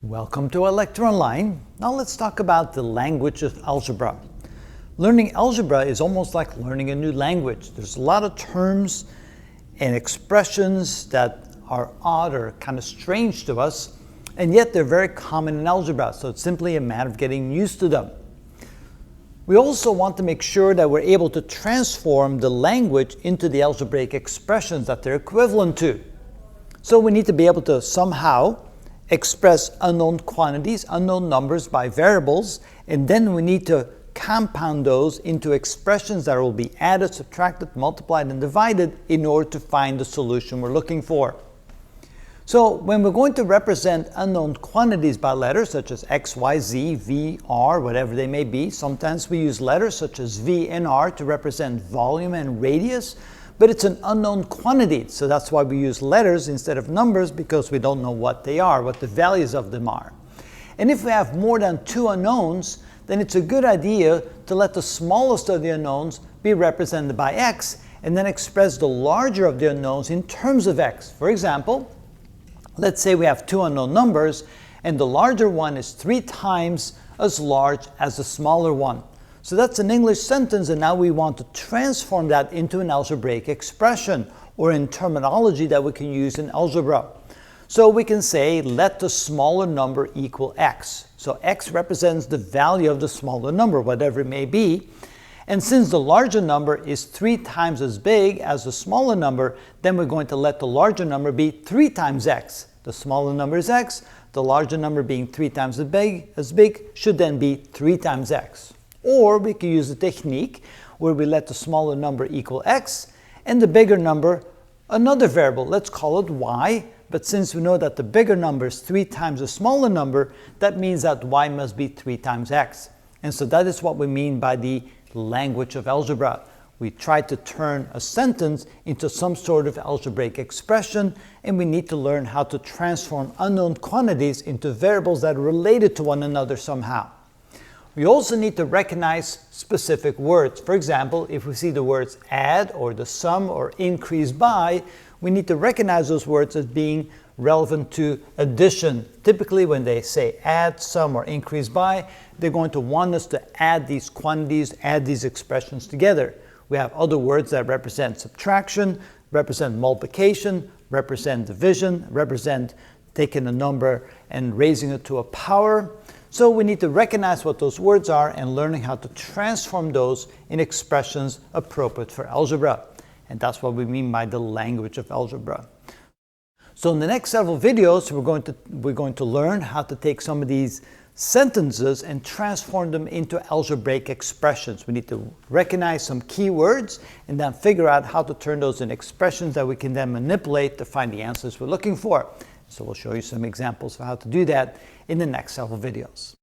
Welcome to our lecture online. Now let's talk about the language of algebra. Learning algebra is almost like learning a new language. There's a lot of terms and expressions that are odd or kind of strange to us, and yet they're very common in algebra, so it's simply a matter of getting used to them. We also want to make sure that we're able to transform the language into the algebraic expressions that they're equivalent to. So we need to be able to somehow express unknown quantities, unknown numbers by variables, and then we need to compound those into expressions that will be added, subtracted, multiplied, and divided in order to find the solution we're looking for. So when we're going to represent unknown quantities by letters such as x, y, z, v, r, whatever they may be, sometimes we use letters such as v and r to represent volume and radius, but it's an unknown quantity, so that's why we use letters instead of numbers, because we don't know what they are, what the values of them are. And if we have more than two unknowns, then it's a good idea to let the smallest of the unknowns be represented by x, and then express the larger of the unknowns in terms of x. For example, let's say we have two unknown numbers, and the larger one is 3 times as large as the smaller one. So that's an English sentence, and now we want to transform that into an algebraic expression, or in terminology that we can use in algebra. So we can say, let the smaller number equal x. So x represents the value of the smaller number, whatever it may be. And since the larger number is 3 times as big as the smaller number, then we're going to let the larger number be 3 times x. The smaller number is x, the larger number being 3 times as big should then be 3 times x. Or we can use a technique where we let the smaller number equal x and the bigger number another variable. Let's call it y, but since we know that the bigger number is 3 times the smaller number, that means that y must be 3 times x. And so that is what we mean by the language of algebra. We try to turn a sentence into some sort of algebraic expression, and we need to learn how to transform unknown quantities into variables that are related to one another somehow. We also need to recognize specific words. For example, if we see the words add or the sum or increase by, we need to recognize those words as being relevant to addition. Typically when they say add, sum, or increase by, they're going to want us to add these quantities, add these expressions together. We have other words that represent subtraction, represent multiplication, represent division, represent taking a number and raising it to a power. So we need to recognize what those words are and learning how to transform those in expressions appropriate for algebra. And that's what we mean by the language of algebra. So in the next several videos, we're going to learn how to take some of these sentences and transform them into algebraic expressions. We need to recognize some key words and then figure out how to turn those in expressions that we can then manipulate to find the answers we're looking for. So we'll show you some examples of how to do that in the next several videos.